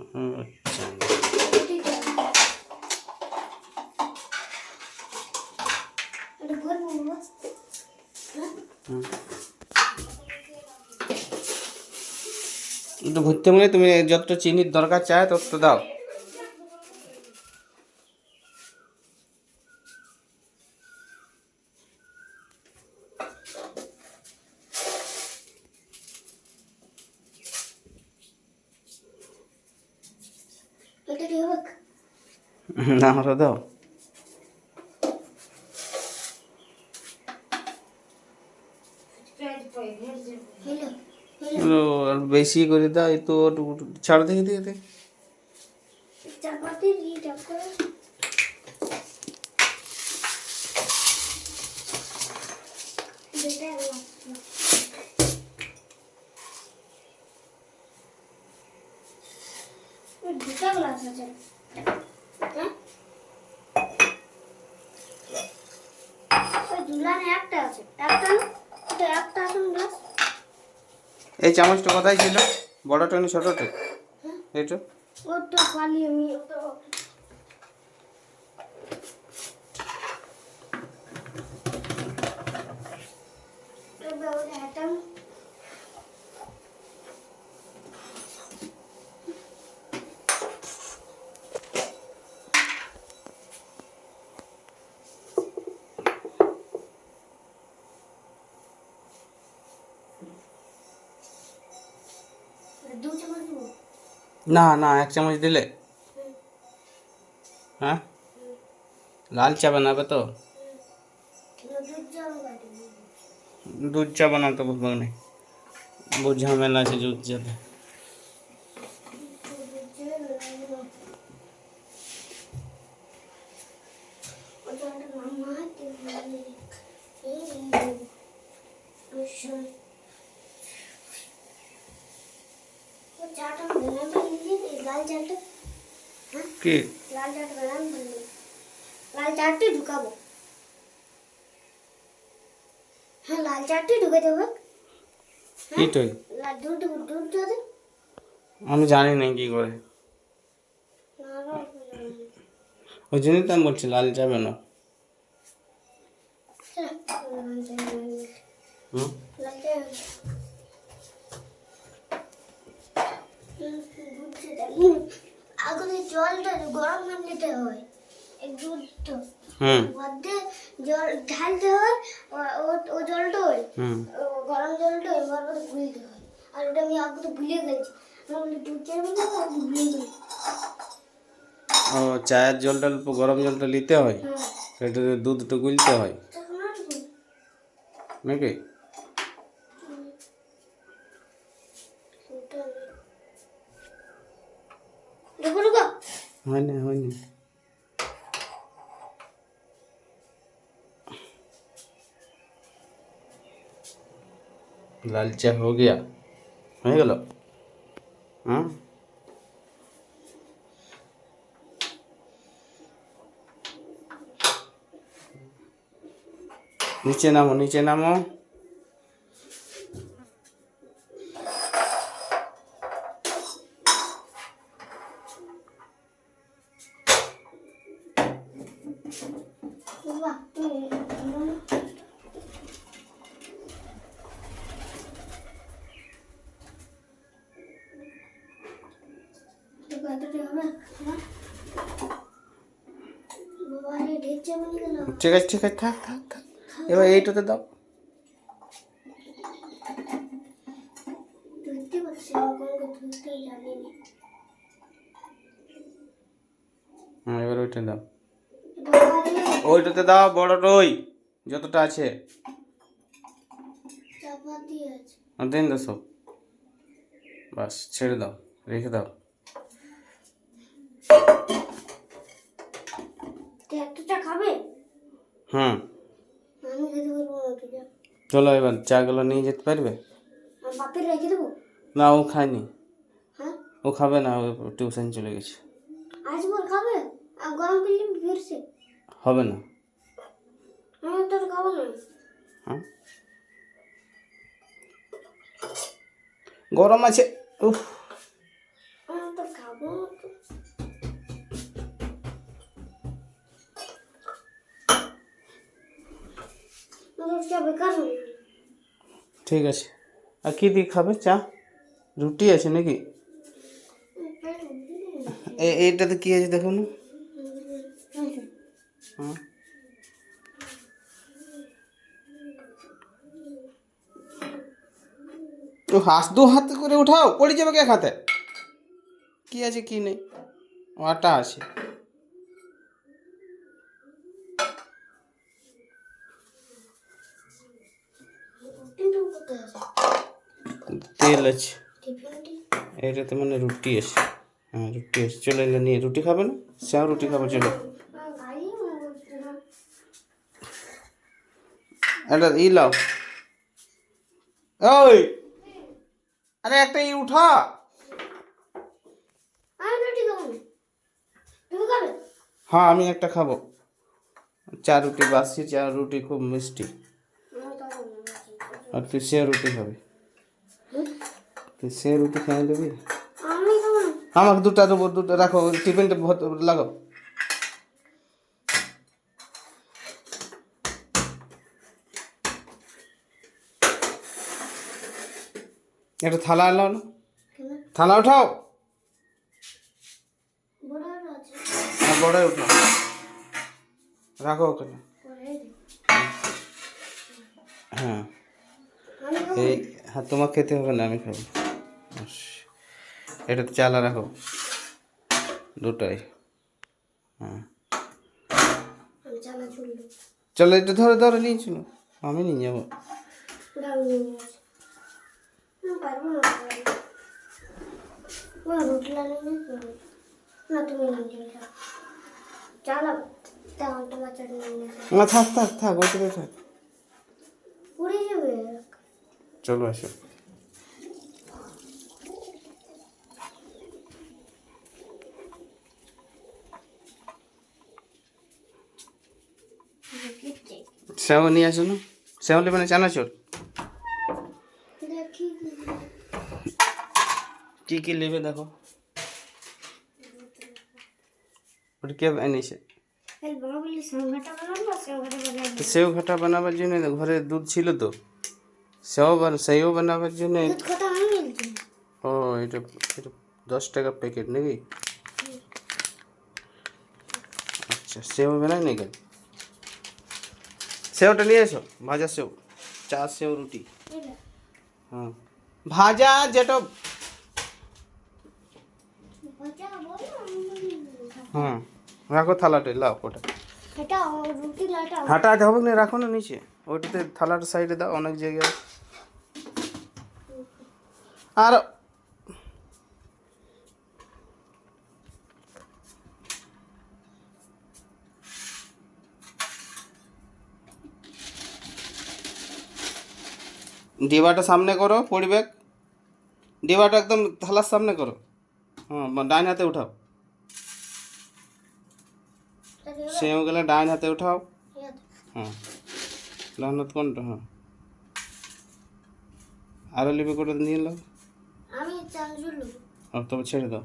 আচ্ছা একটু ভরতে মানে তুমি যতটা চিনির দরকার চায় ততটা দাও। না হলে দাও। আর বেশি করে দাও, এই তো ছাড় দেখে দিয়ে দে। দুটা গ্লাস আছে, একটা আছে, একটা আছে গ্লাস। এই চামচটা কোথায় ছিল? বড়টা না ছোটটা? এইটা ওটা খালি আমি দু চামচ দেবো। না না, এক চামচ দিলে। হ্যাঁ, লাল চা বানাবে তো? দুধ চা বানাতে বলবো না, বহুত ঝামেলা আছে দুধ চাতে। কি লাল চারটি ঢুকাবো। হ্যাঁ, লাল চারটি ঢুকে দেবো। কিটাই দুধ দুধ যদি আমি জানি না কি করে, ওই জন্যই তো আমি বলছি লাল চা বানাও। হুম, আগুনে জলটা গরম করে নিতে হয়, দুধ তো হুম, মধ্যে জল ঢালতে হয়, ও জলটা হয় গরম জলটা এবার গুলতে হয়। আর ওটা আমি আগে ভুলে গেছি, আমি বলি দুধ চাই বলে ভুলে গেছি। ও চায়ের জলটা অল্প গরম জলটা নিতে হয়, সেটাতে দুধটা গুলতে হয় নাকি? হয়নি হয়নি, লাল চা हो गया, হয়ে গেল। हाँ, नीचे नामो नीचे नामो। ঠিক আছে ঠিক আছে, থাক থাক থাক, এবার এইটাতে দাও। হ্যাঁ, এবার ওইটা দাও, ওইটাতে দাও, বড়টা ওই যতটা আছে দিন দাও সব, বাস ছেড়ে দাও, রেখে দাও। খাবে? হুম, আমি খেতে পারবো না। চলো এবার চাগুলো নিয়ে যেতে পারবে? বাপের রেখে দেবো। না ও খায়নি, হ্যাঁ, ও খাবে না, ও টিউশন চলে গেছে। আজ বল খাবে, আর গরম করলে ফিরছে হবে না। আমি তো খাবো না। হ্যাঁ, গরম আছে, উফ আমি তো খাবো না। চা বেকার হয়ে গেল। ঠিক আছে। আর কি দিয়ে খাবে? চা রুটি আছে নাকি? এইটাতে কি আছে দেখো না। হ্যাঁ ও দু হাতে করে উঠাও, পড়ে যাবে কে খাতে। কি আছে কি নেই? আটা আছে। টিফিন কোথায় আছে? তেল আছে। টিফিনটি এইটাতে মানে রুটি আছে। হ্যাঁ রুটি আছে, চলে এলে নিয়ে। রুটি খাবে না? স্যাও রুটি খাবে, চলো। গাড়ি বলছে না। একটা লাও। ওই আরে একটা উঠা। আমি রুটি খাবো না। তুমি খাবে? হ্যাঁ আমি একটা খাবো। চা রুটি, বাসি চা রুটি খুব মিষ্টি। আমি খাবো না। আর তুই সে রুটি খাবি? তুই সে রুটি খেয়ে দেবি? আমি খাবো না। আমাকে দুটা দেবো, দুটো রাখো, টিফিনটা লাগাও। একটা থালা এলাও না, কেন? থালা উঠাও। বড় আছে। আর বড়াই উঠাও, রাখো ওখানে। পরে হ্যাঁ আমি খাবো। এই, হ্যাঁ তোমার খেতে হবে না, আমি খাবো। ব্যাস। এটা চালা রাখো দুটাই। হ্যাঁ আমি চালা চুললো। চলো এটা ধরে ধরে নিয়েছিল, আমি নিয়ে যাবো। ডাল নিয়ে আসি। না পারবো না। ও রুটি লাগিয়ে না, তুমি নিয়ে যাও। চালা টমাটো চাটনি নিয়ে আসি। না থাক থাক থাক, ওইটাতে থাক। পুড়ে যাবে। চলো আসো। সেও নিয়ে আসো না, সেও নেবে না চানাচুর? দেখি কি কি নেবে দেখো। ওটা কে এনেছে? এই বাবা বলি সংঘাটা বানাবো, সংঘাটা বানাবো। তো সেও ঘাটা বানাবার জন্য ঘরে দুধ ছিল তো, সেও বানাবার জন্য। দুধ কথা আমি মিলছি। ও এটা এটা 10 টাকা প্যাকেট নাকি? আচ্ছা সেও বানায় নাকি? সেওটা নিয়ে এসো, ভাজা সেও, চা সেও রুটি। এটা হ্যাঁ ভাজা যেটা। বাচ্চা বলো আমি হ্যাঁ রাখো থালাটা, লাও ওটা। এটা রুটি লাটা। হাঁটা হবে না, রাখো না নিচে, ওইটাতে থালাটা সাইডে দাও, অনেক জায়গায়। আর ডিবাটা সামনে করো, পরিবেক ডিবাটা একদম থালার সামনে করো। হ্যাঁ ডাইন হাতে উঠাও, সেও গেলে ডাইন হাতে উঠাও। হ্যাঁ ডান হাত কোনটা? হ্যাঁ আরও লিপে করে নিয়ে এলো। আমি চালজুলু। ও তবে ছেড়ে দাও,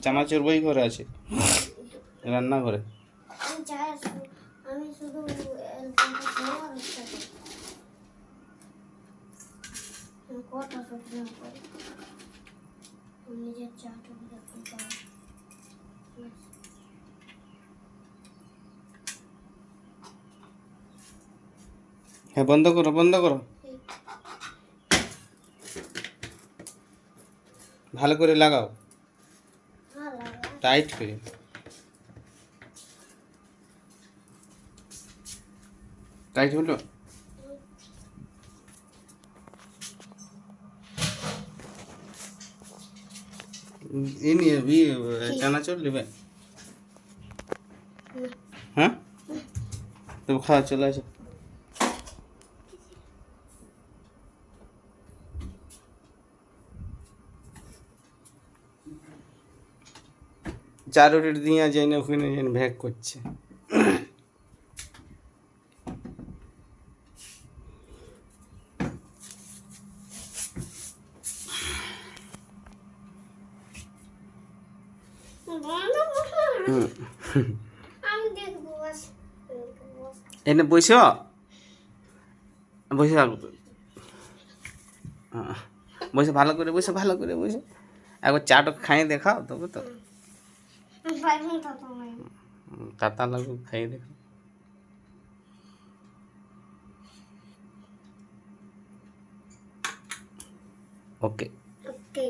চানাচুর বই ঘরে আছে, রান্না করে। আমি চাই আমি শুধু কটা সবজি করি নিজের চাটা দেখুন। হ্যাঁ বন্ধ করো, বন্ধ করো, ভালো করে লাগাও, টাইট করে। টাইট হলো? এই নিয়ে চানাচুর নেবে? হ্যাঁ তুমি খাওয়া, চলে আসো। চার রুটির দিয়া যাই না, ওখানে ভ্যাগ করছে। আমি দেখবো। এনে বইস, বসে থাকো তো। হ্যাঁ, বসে ভালো করে বসে, ভালো করে বসে একবার চাটা খাইয়ে দেখাও তবে তো। পারবো না তো আমি। তাতা লাগবে, খাইয়ে দেখো। ওকে। ওকে